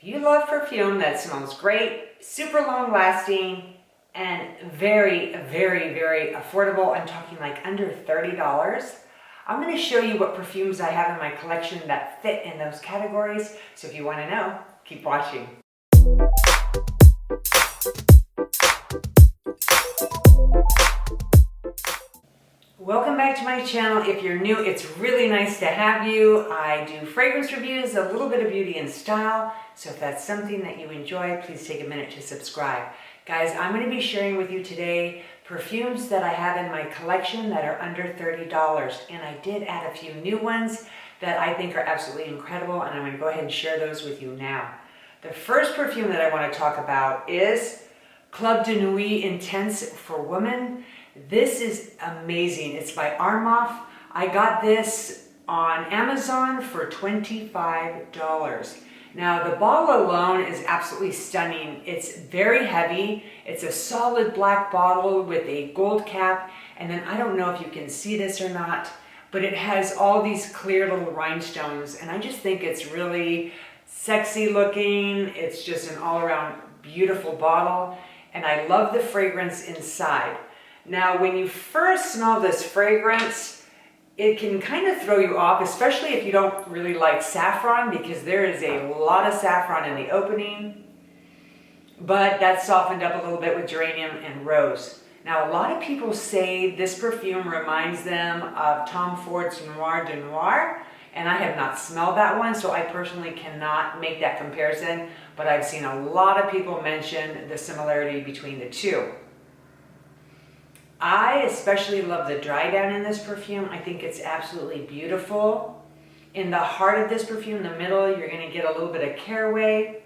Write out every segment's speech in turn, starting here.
If you love perfume that smells great, super long lasting, and very, very, very affordable, I'm talking like under $30, I'm going to show you what perfumes I have in my collection that fit in those categories. So if you want to know, keep watching. Welcome back to my channel. If you're new, it's really nice to have you. I do fragrance reviews, a little bit of beauty and style. So if that's something that you enjoy, please take a minute to subscribe. Guys, I'm going to be sharing with you today perfumes that I have in my collection that are under $30. And I did add a few new ones that I think are absolutely incredible, and I'm going to go ahead and share those with you now. The first perfume that I want to talk about is Club de Nuit Intense for Women. This is amazing. It's by Armaf. I got this on Amazon for $25. Now the bottle alone is absolutely stunning. It's very heavy. It's a solid black bottle with a gold cap. And then I don't know if you can see this or not, but it has all these clear little rhinestones. And I just think it's really sexy looking. It's just an all around beautiful bottle. And I love the fragrance inside. Now, when you first smell this fragrance, it can kind of throw you off, especially if you don't really like saffron, because there is a lot of saffron in the opening, but that's softened up a little bit with geranium and rose. Now, a lot of people say this perfume reminds them of Tom Ford's Noir de Noir, and I have not smelled that one, so I personally cannot make that comparison, but I've seen a lot of people mention the similarity between the two. I especially love the dry down in this perfume. I think it's absolutely beautiful. In the heart of this perfume, the middle, you're going to get a little bit of caraway.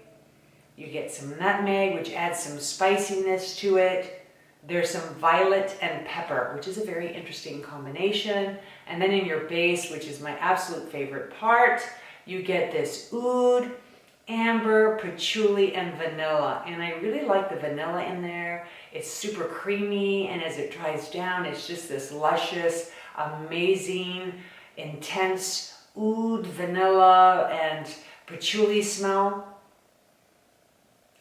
You get some nutmeg, which adds some spiciness to it. There's some violet and pepper, which is a very interesting combination. And then in your base, which is my absolute favorite part, you get this oud, amber, patchouli, and vanilla. And I really like the vanilla in there. It's super creamy, and as it dries down, it's just this luscious, amazing, intense oud, vanilla, and patchouli smell.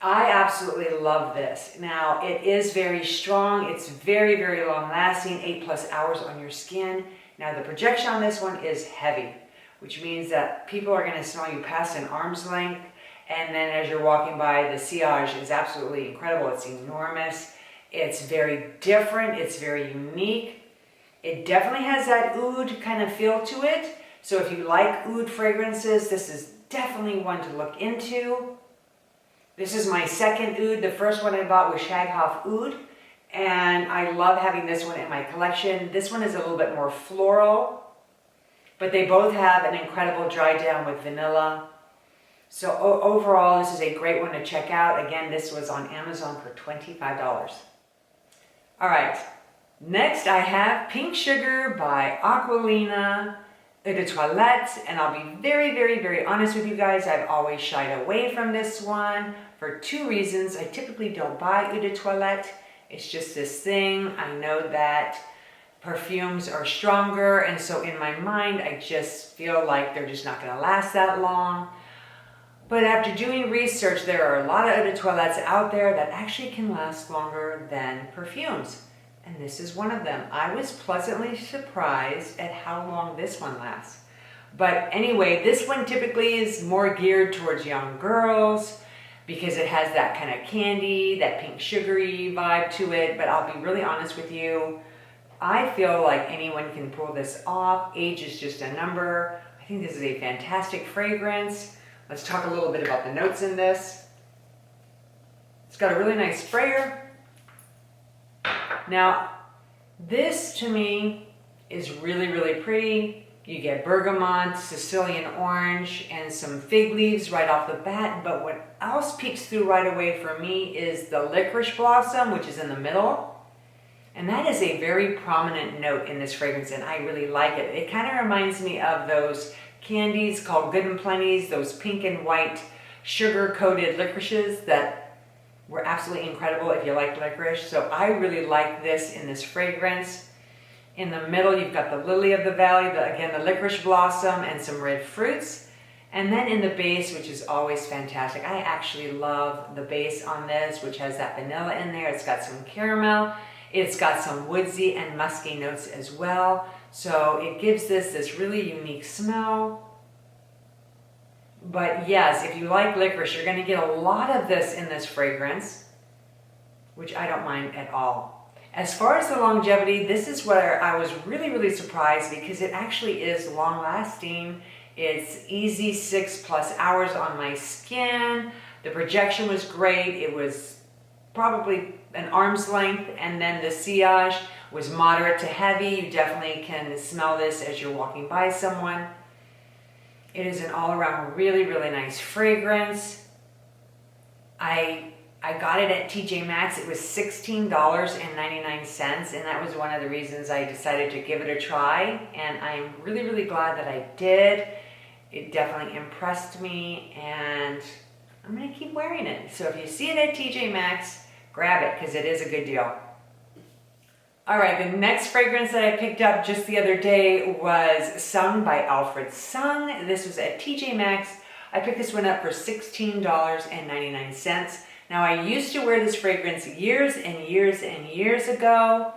I absolutely love this. Now, it is very strong. It's very, very long lasting, 8+ hours on your skin. Now, the projection on this one is heavy, which means that people are going to smell you past an arm's length. And then as you're walking by, the sillage is absolutely incredible. It's enormous. It's very different. It's very unique. It definitely has that oud kind of feel to it. So if you like oud fragrances, this is definitely one to look into. This is my second oud. The first one I bought was Shaghoff Oud, and I love having this one in my collection. This one is a little bit more floral, but they both have an incredible dry down with vanilla. So overall, this is a great one to check out. Again, this was on Amazon for $25. All right, next I have Pink Sugar by Aquolina Eau de Toilette, and I'll be very, very, very honest with you guys. I've always shied away from this one for two reasons. I typically don't buy Eau de Toilette. It's just this thing. I know that perfumes are stronger, and so in my mind, I just feel like they're just not going to last that long. But after doing research, there are a lot of eau de toilettes out there that actually can last longer than perfumes. And this is one of them. I was pleasantly surprised at how long this one lasts. But anyway, this one typically is more geared towards young girls because it has that kind of candy, that pink sugary vibe to it. But I'll be really honest with you, I feel like anyone can pull this off. Age is just a number. I think this is a fantastic fragrance. Let's talk a little bit about the notes in this. It's got a really nice sprayer. Now, this to me is really, really pretty. You get bergamot, Sicilian orange, and some fig leaves right off the bat. But what else peeks through right away for me is the licorice blossom, which is in the middle. And that is a very prominent note in this fragrance, and I really like it. It kind of reminds me of those candies called Good and Plenty's, those pink and white sugar-coated licorices that were absolutely incredible if you like licorice. So I really like this in this fragrance. In the middle, you've got the lily of the valley, again, the licorice blossom and some red fruits. And then in the base, which is always fantastic, I actually love the base on this, which has that vanilla in there. It's got some caramel. It's got some woodsy and musky notes as well. So it gives this really unique smell. But yes, if you like licorice, you're going to get a lot of this in this fragrance, which I don't mind at all. As far as the longevity, this is where I was really surprised because it actually is long lasting. It's easy 6+ hours on my skin. The projection was great. It was probably an arm's length, and then the sillage was moderate to heavy. You definitely can smell this as you're walking by someone. It is an all-around really nice fragrance. I got it at TJ Maxx. It was $16.99, and that was one of the reasons I decided to give it a try, and I'm really glad that I did. It definitely impressed me, and I'm gonna keep wearing it. So if you see it at TJ Maxx, grab it, because it is a good deal. All right, the next fragrance that I picked up just the other day was Sung by Alfred. Sung, this was at TJ Maxx. I picked this one up for $16.99. Now, I used to wear this fragrance years and years ago,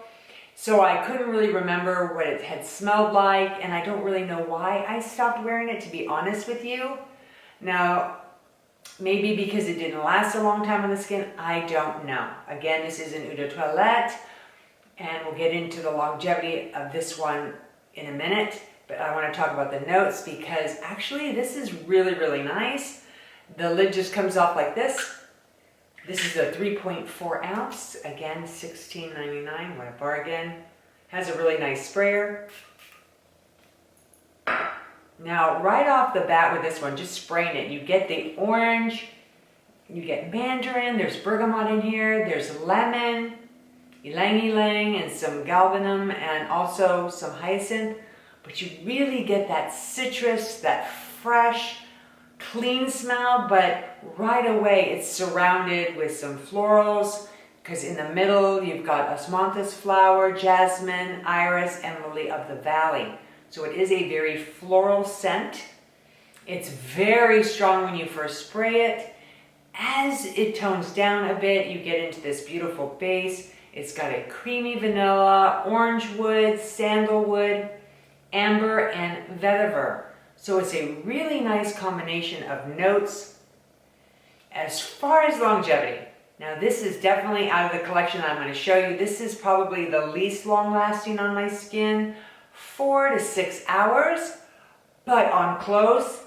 so I couldn't really remember what it had smelled like, and I don't really know why I stopped wearing it, to be honest with you. Now, maybe because it didn't last a long time on the skin, I don't know. Again, this is an Eau de Toilette, and we'll get into the longevity of this one in a minute, but I want to talk about the notes because actually this is really nice. The lid just comes off like this. This is a 3.4 ounce, again, $16.99, what a bargain. Has a really nice sprayer. Now, right off the bat with this one, just spraying it, you get the orange, you get mandarin, there's bergamot in here, there's lemon, ylang-ylang, and some galbanum, and also some hyacinth. But you really get that citrus, that fresh, clean smell, but right away it's surrounded with some florals, because in the middle you've got osmanthus flower, jasmine, iris, and lily of the valley. So it is a very floral scent. It's very strong when you first spray it. As it tones down a bit, you get into this beautiful base. It's got a creamy vanilla, orange wood, sandalwood, amber, and vetiver. So it's a really nice combination of notes. As far as longevity, now this is definitely out of the collection that I'm going to show you. This is probably the least long lasting on my skin, 4 to 6 hours. But on clothes,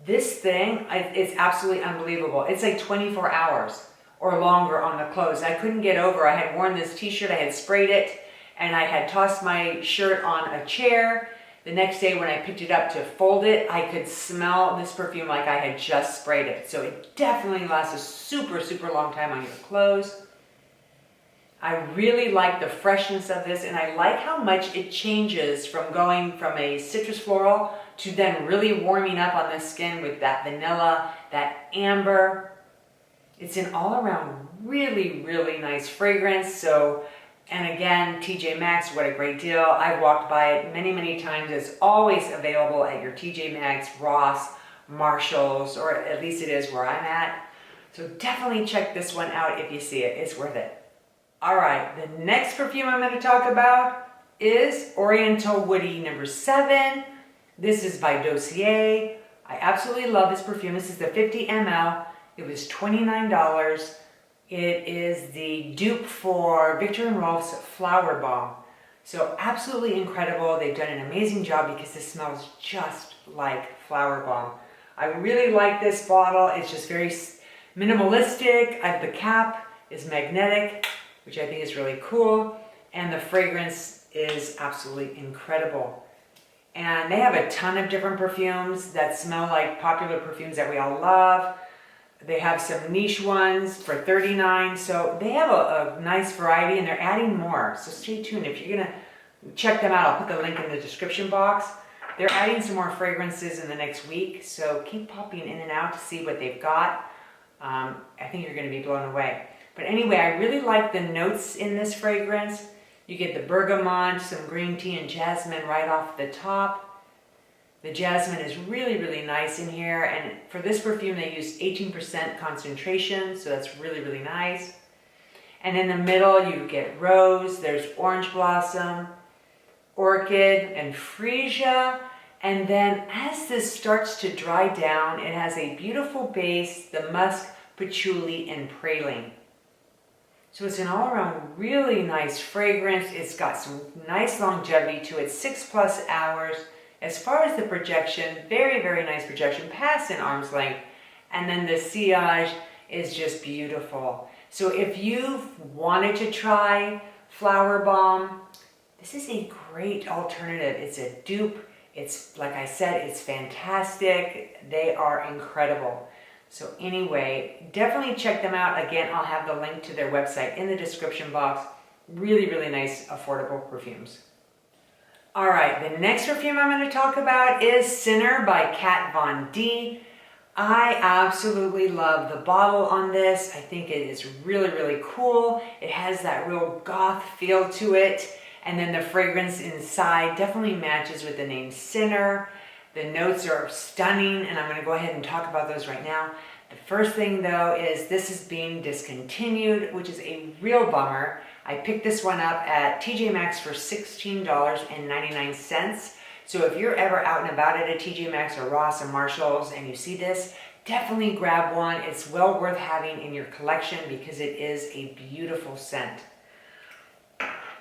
this thing, it's absolutely unbelievable. It's like 24 hours or longer on the clothes. I couldn't get over. I had worn this t-shirt, I had sprayed it, and I had tossed my shirt on a chair. The next day when I picked it up to fold it, I could smell this perfume like I had just sprayed it. So it definitely lasts a super long time on your clothes. I really like the freshness of this, and I like how much it changes from going from a citrus floral to then really warming up on the skin with that vanilla, that amber. It's an all-around really nice fragrance. So, and again, TJ Maxx, what a great deal. I've walked by it many times. It's always available at your TJ Maxx, Ross, Marshalls, or at least it is where I'm at. So definitely check this one out if you see it. It's worth it. All right, the next perfume I'm going to talk about is Oriental Woody number 7. This is by Dossier. I absolutely love this perfume. This is the 50 ml. It was $29. It is the dupe for Viktor & Rolf's Flower Bomb. So absolutely incredible. They've done an amazing job because this smells just like Flower Bomb. I really like this bottle. It's just very minimalistic. The cap is magnetic, which I think is really cool. And the fragrance is absolutely incredible. And they have a ton of different perfumes that smell like popular perfumes that we all love. They have some niche ones for $39. So they have a nice variety, and they're adding more. So stay tuned. If you're going to check them out, I'll put the link in the description box. They're adding some more fragrances in the next week. So keep popping in and out to see what they've got. I think you're going to be blown away. But anyway, I really like the notes in this fragrance. You get the bergamot, some green tea, and jasmine right off the top. The jasmine is really, really nice in here. And for this perfume, they use 18% concentration, so that's really, really nice. And in the middle, you get rose, there's orange blossom, orchid, and freesia. And then as this starts to dry down, it has a beautiful base, the musk, patchouli, and praline. So it's an all-around really nice fragrance. It's got some nice longevity to it, 6+ hours. As far as the projection, very, very nice projection, past an arm's length. And then the sillage is just beautiful. So if you've wanted to try Flower Bomb, this is a great alternative. It's a dupe. It's, like I said, it's fantastic. They are incredible. So anyway, definitely check them out. Again, I'll have the link to their website in the description box. Really, really nice, affordable perfumes. All right, the next perfume I'm going to talk about is Sinner by Kat Von D. I absolutely love the bottle on this. I think it is really, really cool. It has that real goth feel to it. And then the fragrance inside definitely matches with the name Sinner. The notes are stunning, and I'm going to go ahead and talk about those right now. The first thing, though, is this is being discontinued, which is a real bummer. I picked this one up at TJ Maxx for $16.99. So if you're ever out and about at a TJ Maxx or Ross or Marshalls and you see this, definitely grab one. It's well worth having in your collection because it is a beautiful scent.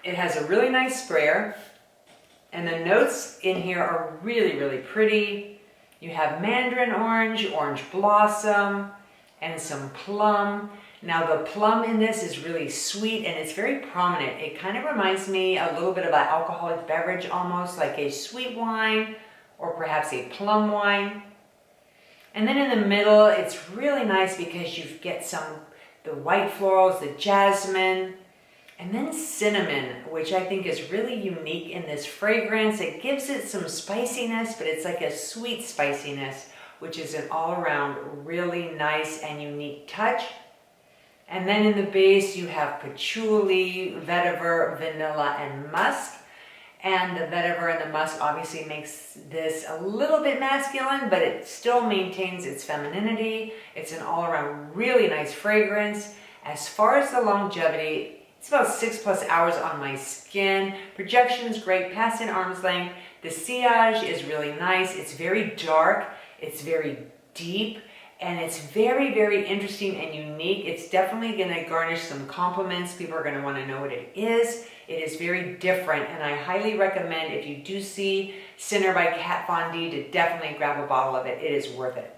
It has a really nice sprayer, and the notes in here are really, really pretty. You have mandarin orange, orange blossom, and some plum. Now the plum in this is really sweet and it's very prominent. It kind of reminds me a little bit of an alcoholic beverage, almost like a sweet wine or perhaps a plum wine. And then in the middle, it's really nice because you get the white florals, the jasmine, and then cinnamon, which I think is really unique in this fragrance. It gives it some spiciness, but it's like a sweet spiciness, which is an all-around really nice and unique touch. And then in the base, you have patchouli, vetiver, vanilla, and musk. And the vetiver and the musk obviously makes this a little bit masculine, but it still maintains its femininity. It's an all-around really nice fragrance. As far as the longevity, it's about 6+ hours on my skin. Projection is great, past an arm's length. The sillage is really nice. It's very dark. It's very deep. And it's very, very interesting and unique. It's definitely going to garnish some compliments. People are going to want to know what it is. It is very different, and I highly recommend, if you do see Sinner by Kat Von D, to definitely grab a bottle of it. It is worth it.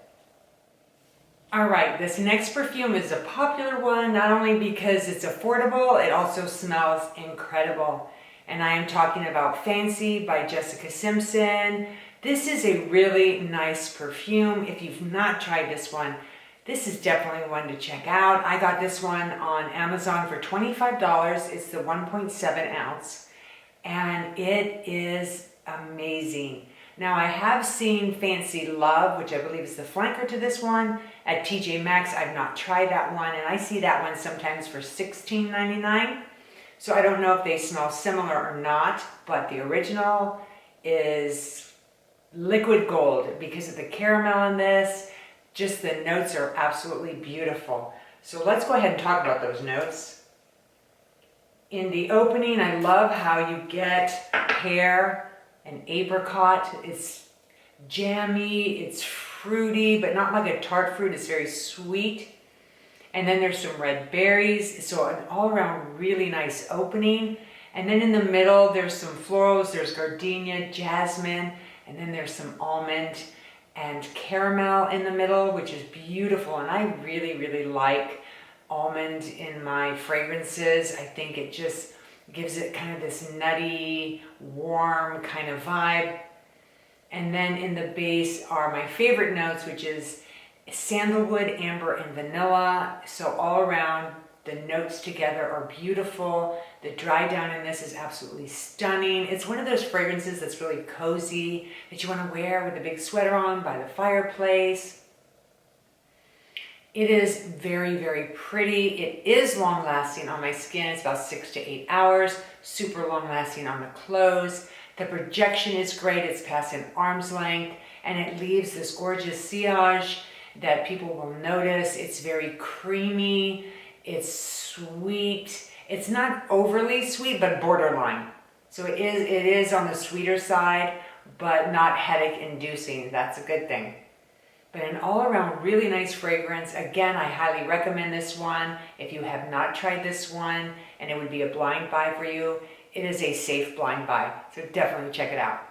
All right, this next perfume is a popular one, not only because it's affordable, it also smells incredible. And I am talking about Fancy by Jessica Simpson. This is a really nice perfume. If you've not tried this one, this is definitely one to check out. I got this one on Amazon for $25. It's the 1.7 ounce, and it is amazing. Now, I have seen Fancy Love, which I believe is the flanker to this one, at TJ Maxx. I've not tried that one, and I see that one sometimes for $16.99. So I don't know if they smell similar or not, but the original is liquid gold because of the caramel in this. Just the notes are absolutely beautiful. So let's go ahead and talk about those notes. In the opening, I love how you get pear and apricot. It's jammy, it's fruity, but not like a tart fruit. It's very sweet. And then there's some red berries. So an all-around really nice opening. And then in the middle, there's some florals. There's gardenia, jasmine, and then there's some almond and caramel in the middle, which is beautiful. And I really, really like almond in my fragrances. I think it just gives it kind of this nutty, warm kind of vibe. And then in the base are my favorite notes, which is sandalwood, amber, and vanilla. So all around, the notes together are beautiful. The dry down in this is absolutely stunning. It's one of those fragrances that's really cozy, that you want to wear with a big sweater on by the fireplace. It is very, very pretty. It is long lasting on my skin. It's about 6 to 8 hours. Super long lasting on the clothes. The projection is great. It's past an arm's length, and it leaves this gorgeous sillage that people will notice. It's very creamy. It's sweet. It's not overly sweet, but borderline. So it is on the sweeter side, but not headache-inducing. That's a good thing. But an all-around really nice fragrance. Again, I highly recommend this one. If you have not tried this one, and it would be a blind buy for you, it is a safe blind buy. So definitely check it out.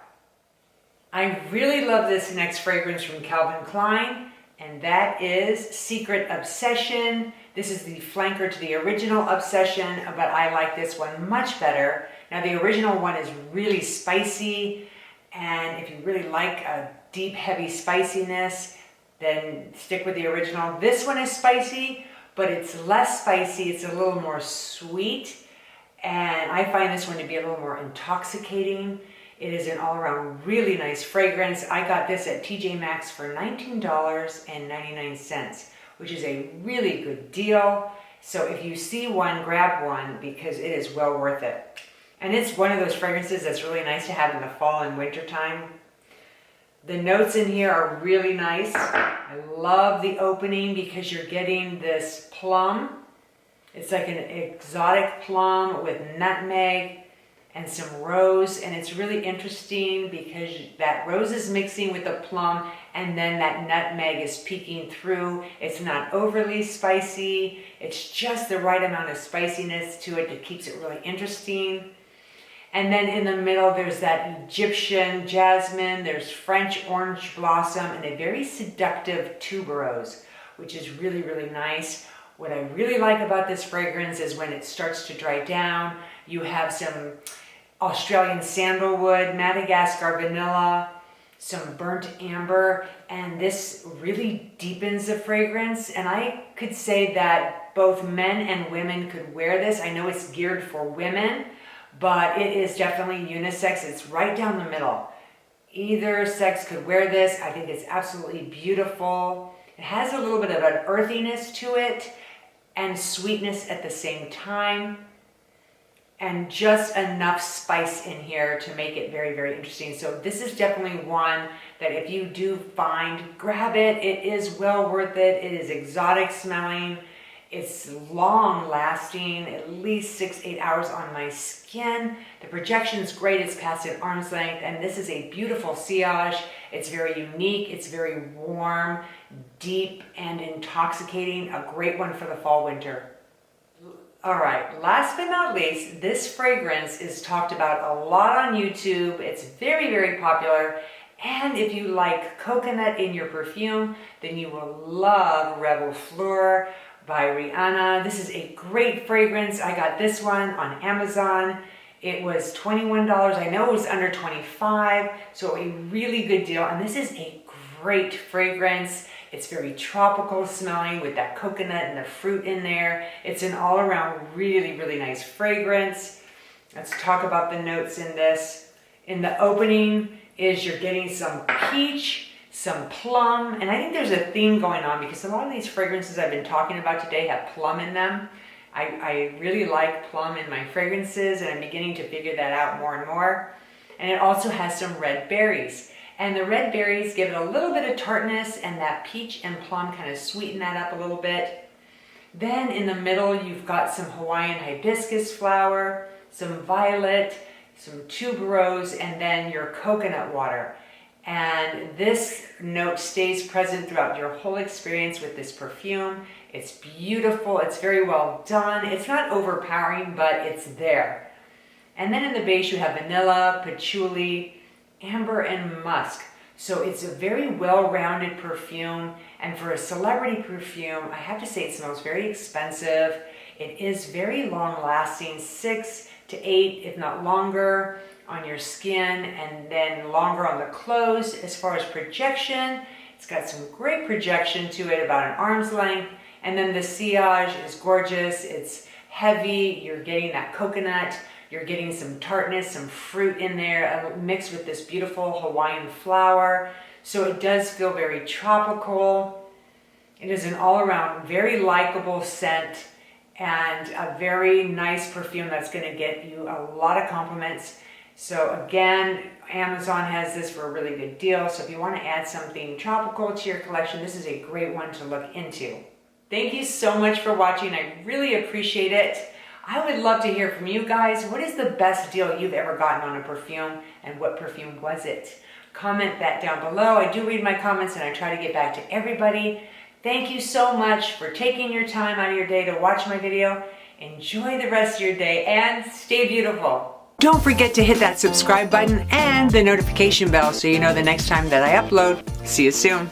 I really love this next fragrance from Calvin Klein, and that is Secret Obsession. This is the flanker to the original Obsession, but I like this one much better. Now, the original one is really spicy, and if you really like a deep, heavy spiciness, then stick with the original. This one is spicy, but it's less spicy. It's a little more sweet, and I find this one to be a little more intoxicating. It is an all-around really nice fragrance. I got this at TJ Maxx for $19.99, which is a really good deal. So if you see one, grab one, because it is well worth it. And it's one of those fragrances that's really nice to have in the fall and winter time. The notes in here are really nice. I love the opening because you're getting this plum. It's like an exotic plum with nutmeg and some rose, and it's really interesting because that rose is mixing with the plum, and then that nutmeg is peeking through. It's not overly spicy. It's just the right amount of spiciness to it that keeps it really interesting. And then in the middle, there's that Egyptian jasmine, there's French orange blossom, and a very seductive tuberose, which is really, really nice. What I really like about this fragrance is when it starts to dry down, you have some Australian sandalwood, Madagascar vanilla, some burnt amber, and this really deepens the fragrance. And I could say that both men and women could wear this. I know it's geared for women, but it is definitely unisex. It's right down the middle. Either sex could wear this. I think it's absolutely beautiful. It has a little bit of an earthiness to it and sweetness at the same time, and just enough spice in here to make it very, very interesting. So this is definitely one that if you do find, grab it. It is well worth it. It is exotic smelling. It's long lasting, at least 6-8 hours on my skin. The projection's great. It's past an arm's length, and this is a beautiful sillage. It's very unique. It's very warm, deep, and intoxicating. A great one for the fall, winter. All right, last but not least, this fragrance is talked about a lot on YouTube. It's very, very popular. And if you like coconut in your perfume, then you will love Reb'l Fleur by Rihanna. This is a great fragrance. I got this one on Amazon. It was $21. I know it was under $25, so a really good deal. And this is a great fragrance. It's very tropical smelling with that coconut and the fruit in there. It's an all-around really, really nice fragrance. Let's talk about the notes in this. In the opening is you're getting some peach, some plum, and I think there's a theme going on because a lot of these fragrances I've been talking about today have plum in them. I really like plum in my fragrances, and I'm beginning to figure that out more and more. And it also has some red berries. And the red berries give it a little bit of tartness, and that peach and plum kind of sweeten that up a little bit. Then in the middle, you've got some Hawaiian hibiscus flower, some violet, some tuberose, and then your coconut water. And this note stays present throughout your whole experience with this perfume. It's beautiful. It's very well done. It's not overpowering, but it's there. And then in the base, you have vanilla, patchouli, amber, and musk. So it's a very well-rounded perfume. And for a celebrity perfume, I have to say it smells very expensive. It is very long-lasting, 6 to 8, if not longer, on your skin, and then longer on the clothes. As far as projection, it's got some great projection to it, about an arm's length. And then the sillage is gorgeous. It's heavy. You're getting that coconut. You're getting some tartness, some fruit in there, mixed with this beautiful Hawaiian flower. So it does feel very tropical. It is an all-around very likable scent and a very nice perfume that's going to get you a lot of compliments. So again, Amazon has this for a really good deal. So if you want to add something tropical to your collection, this is a great one to look into. Thank you so much for watching. I really appreciate it. I would love to hear from you guys. What is the best deal you've ever gotten on a perfume, and what perfume was it? Comment that down below. I do read my comments and I try to get back to everybody. Thank you so much for taking your time out of your day to watch my video. Enjoy the rest of your day and stay beautiful. Don't forget to hit that subscribe button and the notification bell so you know the next time that I upload. See you soon.